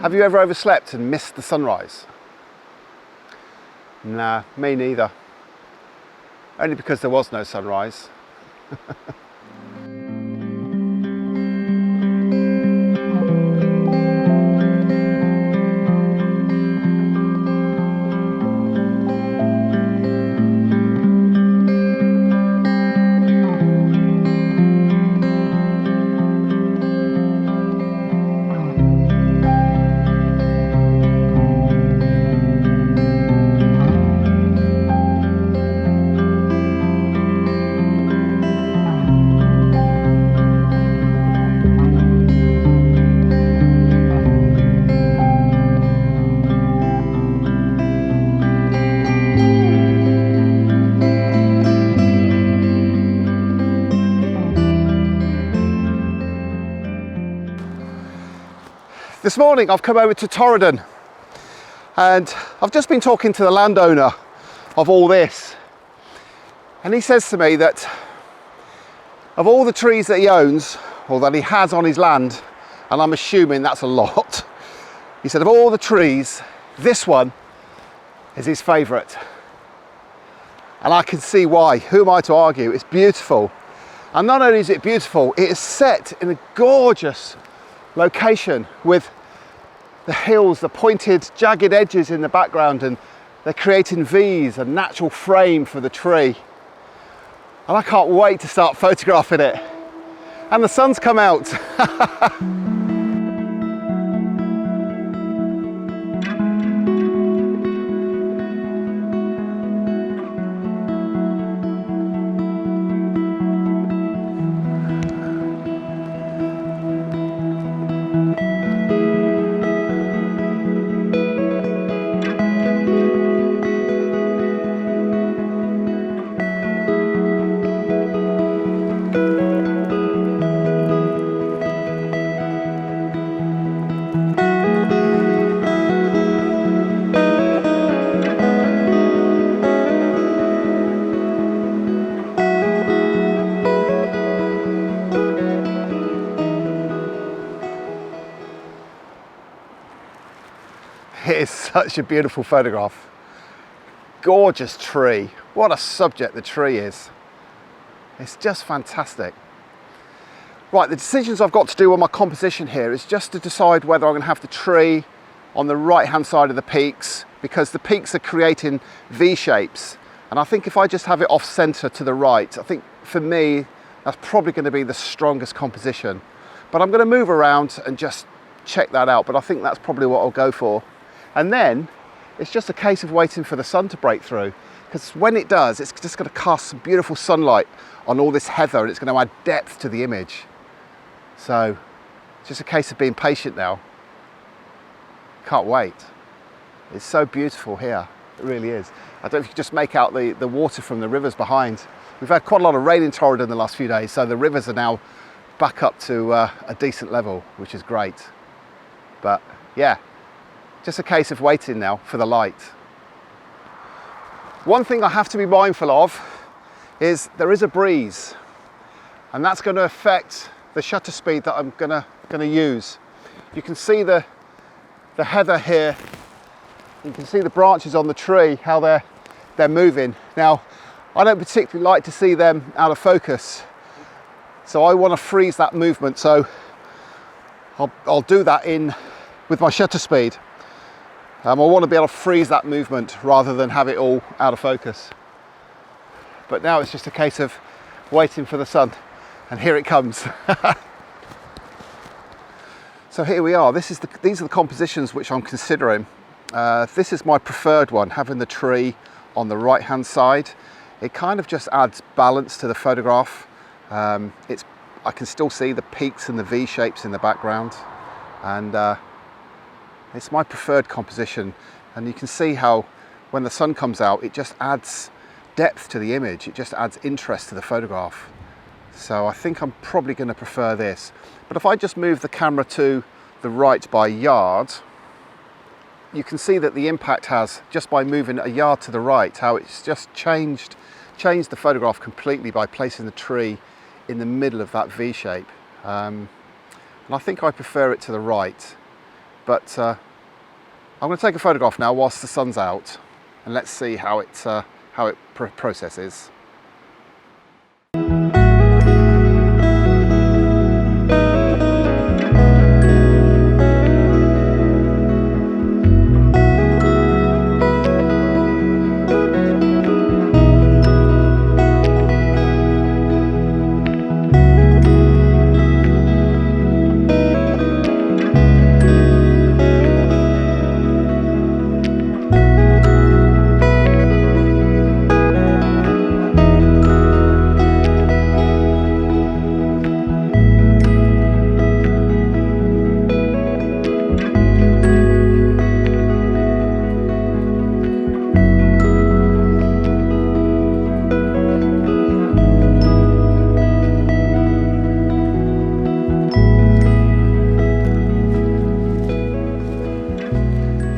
Have you ever overslept and missed the sunrise? Nah, me neither. Only because there was no sunrise. This morning I've come over to Torridon and I've just been talking to the landowner of all this, and he says to me that of all the trees that he owns, or that he has on his land, and I'm assuming that's a lot, he said of all the trees, this one is his favourite. And I can see why. Who am I to argue? It's beautiful. And not only is it beautiful, it is set in a gorgeous location with the hills, the pointed, jagged edges in the background, and they're creating V's, a natural frame for the tree. And I can't wait to start photographing it. And the sun's come out. It is such a beautiful photograph. Gorgeous tree. What a subject the tree is. It's just fantastic. Right, the decisions I've got to do on my composition here is just to decide whether I'm going to have the tree on the right hand side of the peaks, because the peaks are creating V shapes. And I think if I just have it off center to the right, I think for me, that's probably going to be the strongest composition. But I'm going to move around and just check that out. But I think that's probably what I'll go for. And then it's just a case of waiting for the sun to break through, because when it does, it's just going to cast some beautiful sunlight on all this heather, and it's going to add depth to the image. So it's just a case of being patient now. Can't wait. It's so beautiful here. It really is. I don't know if you can just make out the water from the rivers behind. We've had quite a lot of rain in Torridon the last few days, so the rivers are now back up to a decent level, which is great. But yeah, just a case of waiting now for the light. One thing I have to be mindful of is there is a breeze, and that's going to affect the shutter speed that I'm gonna use. You can see the heather here. You can see the branches on the tree, how they're moving. Now, I don't particularly like to see them out of focus, so I want to freeze that movement. So I'll do that with my shutter speed. I want to be able to freeze that movement rather than have it all out of focus. But now it's just a case of waiting for the sun, and here it comes. So here we are. These are the compositions which I'm considering. This is my preferred one, having the tree on the right hand side. It kind of just adds balance to the photograph. I can still see the peaks and the V shapes in the background, and it's my preferred composition. And you can see how when the sun comes out, it just adds depth to the image. It just adds interest to the photograph. So I think I'm probably going to prefer this. But if I just move the camera to the right by a yard, you can see that the impact has, just by moving a yard to the right, how it's just changed the photograph completely by placing the tree in the middle of that V shape. And I think I prefer it to the right. But I'm going to take a photograph now whilst the sun's out, and let's see how it processes.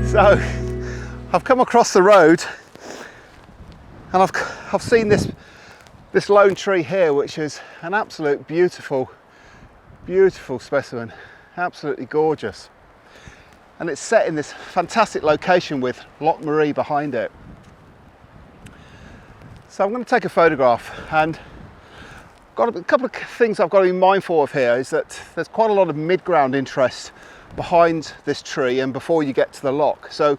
So I've come across the road and I've seen this lone tree here, which is an absolute beautiful specimen, absolutely gorgeous. And it's set in this fantastic location with Loch Maree behind it. So I'm going to take a photograph, and got a couple of things I've got to be mindful of here is that there's quite a lot of mid-ground interest behind this tree and before you get to the loch. So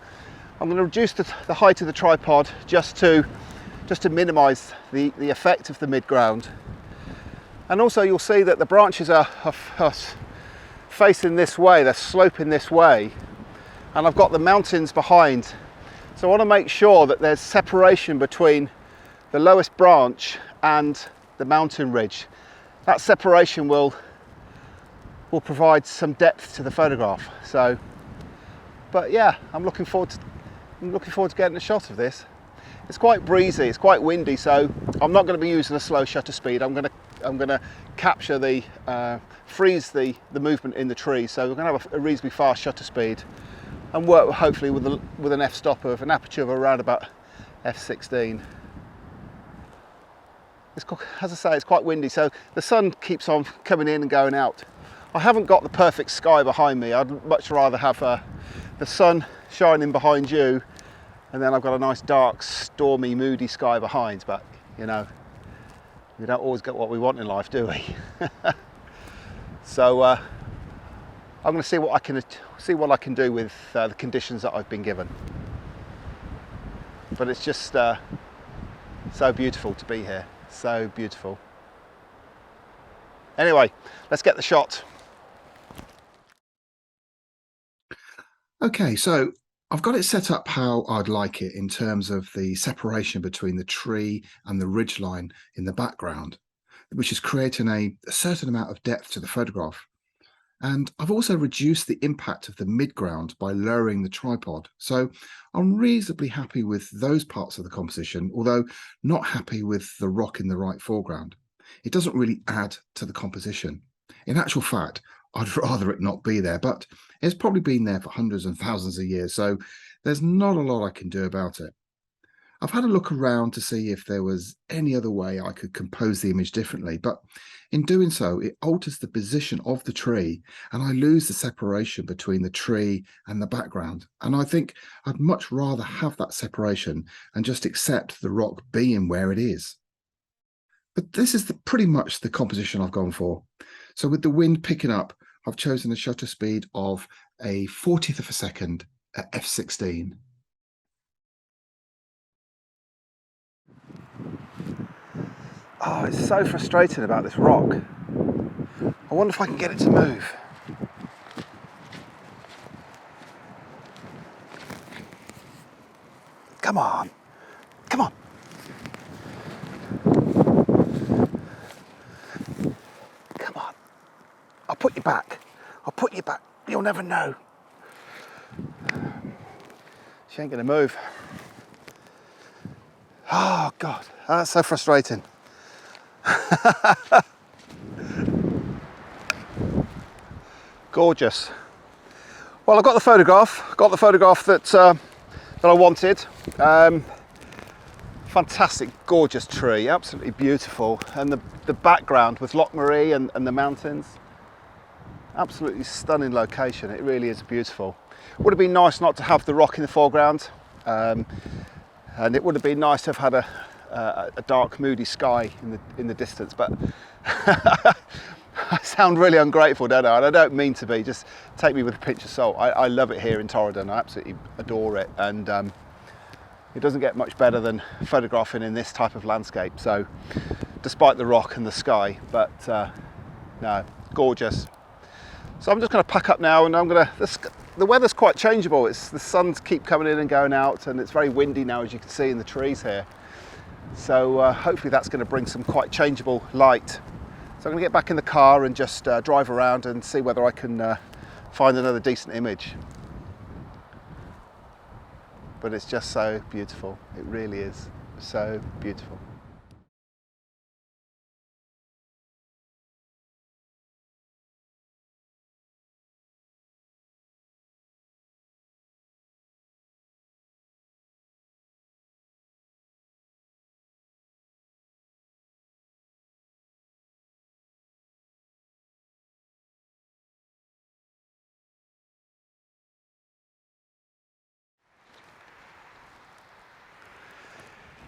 I'm going to reduce the height of the tripod just to minimise the effect of the mid-ground. And also you'll see that the branches are facing this way, they're sloping this way, and I've got the mountains behind. So I want to make sure that there's separation between the lowest branch and the mountain ridge. That separation will provide some depth to the photograph. So, but yeah, I'm looking forward to getting a shot of this. It's quite breezy, it's quite windy, so I'm not going to be using a slow shutter speed. I'm going to capture freeze the movement in the tree. So we're going to have a reasonably fast shutter speed and work hopefully with an f-stop of an aperture of around about f16. As I say, it's quite windy, so the sun keeps on coming in and going out. I haven't got the perfect sky behind me. I'd much rather have the sun shining behind you, and then I've got a nice dark, stormy, moody sky behind. But you know, we don't always get what we want in life, do we? So I'm going to see what I can do with the conditions that I've been given. But it's just so beautiful to be here. So beautiful. Anyway, let's get the shot. Okay, so I've got it set up how I'd like it in terms of the separation between the tree and the ridgeline in the background, which is creating a certain amount of depth to the photograph. And I've also reduced the impact of the midground by lowering the tripod. So I'm reasonably happy with those parts of the composition, although not happy with the rock in the right foreground. It doesn't really add to the composition. In actual fact, I'd rather it not be there, but it's probably been there for hundreds and thousands of years, so there's not a lot I can do about it. I've had a look around to see if there was any other way I could compose the image differently, but in doing so, it alters the position of the tree and I lose the separation between the tree and the background. And I think I'd much rather have that separation and just accept the rock being where it is. But this is pretty much the composition I've gone for. So with the wind picking up, I've chosen a shutter speed of a 40th of a second at f16. Oh, it's so frustrating about this rock. I wonder if I can get it to move. Come on, come on. Come on. I'll put you back. I'll put you back. You'll never know. She ain't gonna move. Oh God, that's so frustrating. Gorgeous. Well, I got the photograph. Got the photograph that I wanted. Fantastic, gorgeous tree, absolutely beautiful, and the background with Loch Maree and the mountains. Absolutely stunning location. It really is beautiful. Would have been nice not to have the rock in the foreground, and it would have been nice to have had a dark, moody sky in the distance. But I sound really ungrateful, don't I? And I don't mean to be. Just take me with a pinch of salt. I love it here in Torridon. I absolutely adore it, and it doesn't get much better than photographing in this type of landscape. So, despite the rock and the sky, but no, gorgeous. So I'm just going to pack up now, and the weather's quite changeable. The suns keep coming in and going out, and it's very windy now, as you can see in the trees here. So hopefully that's going to bring some quite changeable light. So I'm going to get back in the car and just drive around and see whether I can find another decent image. But it's just so beautiful. It really is so beautiful.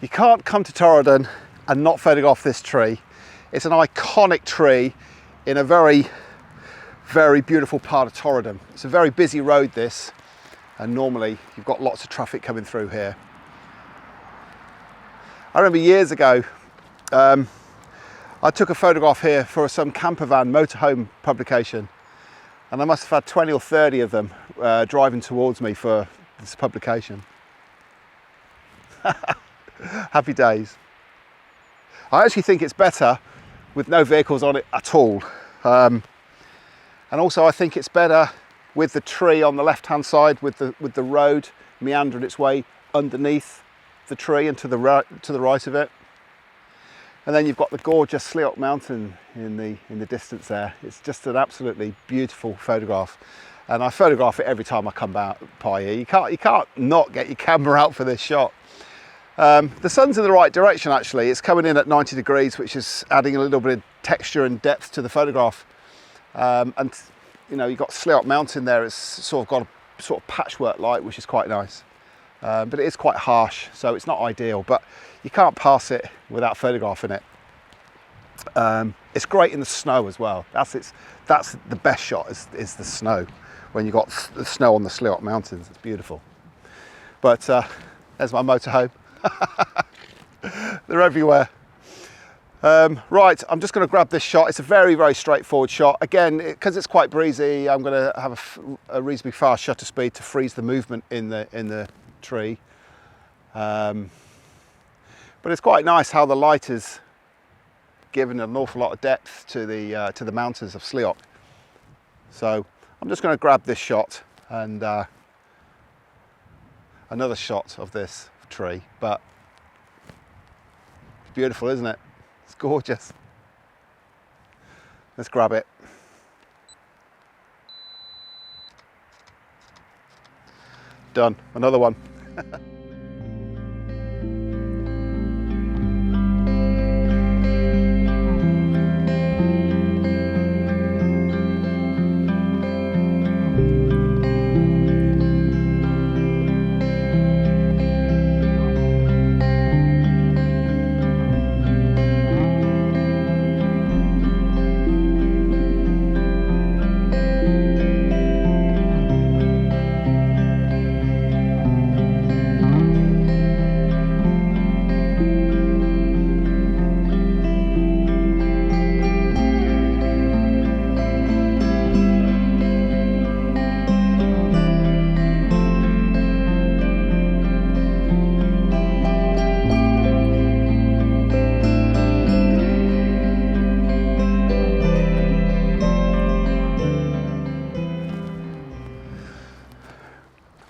You can't come to Torridon and not photograph this tree. It's an iconic tree in a very, very beautiful part of Torridon. It's a very busy road, this, and normally you've got lots of traffic coming through here. I remember years ago, I took a photograph here for some camper van motorhome publication, and I must have had 20 or 30 of them driving towards me for this publication. Happy days. I actually think it's better with no vehicles on it at all. And also I think it's better with the tree on the left hand side, with the road meandering its way underneath the tree and to the right of it. And then you've got the gorgeous Slioch Mountain in the distance there. It's just an absolutely beautiful photograph. And I photograph it every time I come by here. You can't not get your camera out for this shot. The sun's in the right direction actually. It's coming in at 90 degrees, which is adding a little bit of texture and depth to the photograph. And you know, you've got Slioch Mountain there. It's sort of got a sort of patchwork light, which is quite nice. But it is quite harsh, so it's not ideal, but you can't pass it without photographing it. It's great in the snow as well. That's the best shot is the snow. When you've got the snow on the Slioch Mountains, it's beautiful. But there's my motorhome. They're everywhere. Right, I'm just going to grab this shot. It's a very, very straightforward shot. Again, because it's quite breezy, I'm going to have a reasonably fast shutter speed to freeze the movement in the tree. But it's quite nice how the light is giving an awful lot of depth to the mountains of Slioch. So I'm just going to grab this shot and another shot of this tree, but it's beautiful, isn't it? It's gorgeous. Let's grab it. Done. Another one.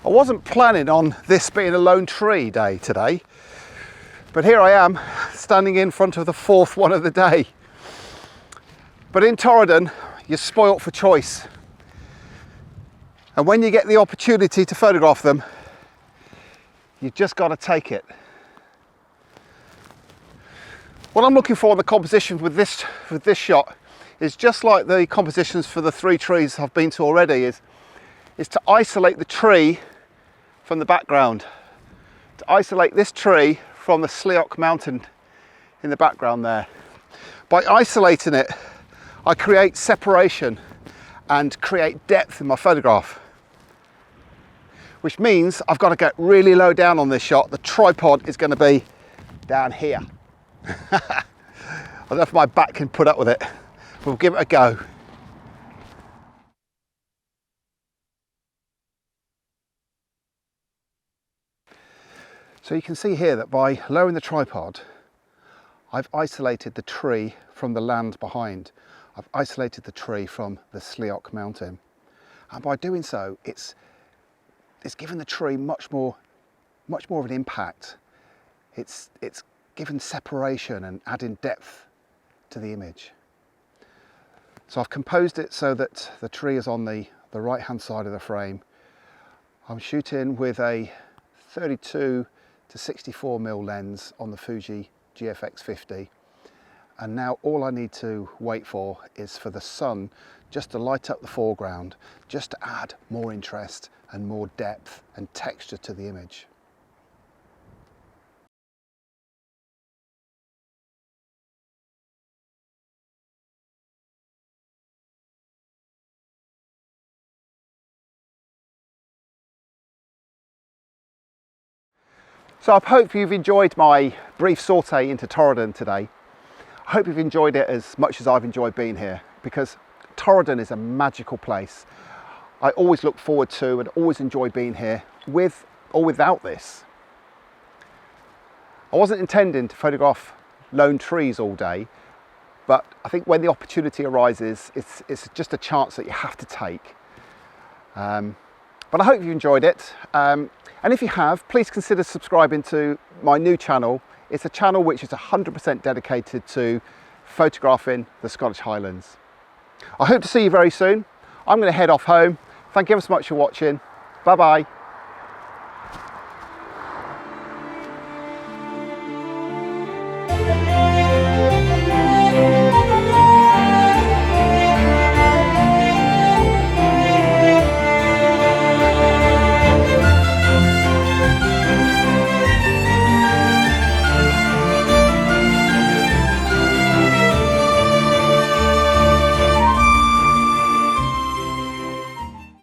I wasn't planning on this being a lone tree day today, but here I am standing in front of the fourth one of the day. But in Torridon, you're spoilt for choice. And when you get the opportunity to photograph them, you've just got to take it. What I'm looking for in the composition with this shot is just like the compositions for the 3 trees I've been to already, is to isolate the tree from the background, to isolate this tree from the Slioch Mountain in the background there. By isolating it, I create separation and create depth in my photograph, which means I've got to get really low down on this shot. The tripod is going to be down here. I don't know if my back can put up with it. We'll give it a go. So you can see here that by lowering the tripod, I've isolated the tree from the land behind. I've isolated the tree from the Slioch Mountain. And by doing so, it's given the tree much more of an impact. It's given separation and adding depth to the image. So I've composed it so that the tree is on the right hand side of the frame. I'm shooting with a 32 to 64mm lens on the Fuji GFX 50. And now all I need to wait for is for the sun just to light up the foreground, just to add more interest and more depth and texture to the image. So I hope you've enjoyed my brief saute into Torridon today. I hope you've enjoyed it as much as I've enjoyed being here, because Torridon is a magical place. I always look forward to and always enjoy being here, with or without this. I wasn't intending to photograph lone trees all day, but I think when the opportunity arises, it's just a chance that you have to take. But I hope you enjoyed it. And if you have, please consider subscribing to my new channel. It's a channel which is 100% dedicated to photographing the Scottish Highlands. I hope to see you very soon. I'm going to head off home. Thank you ever so much for watching. Bye bye.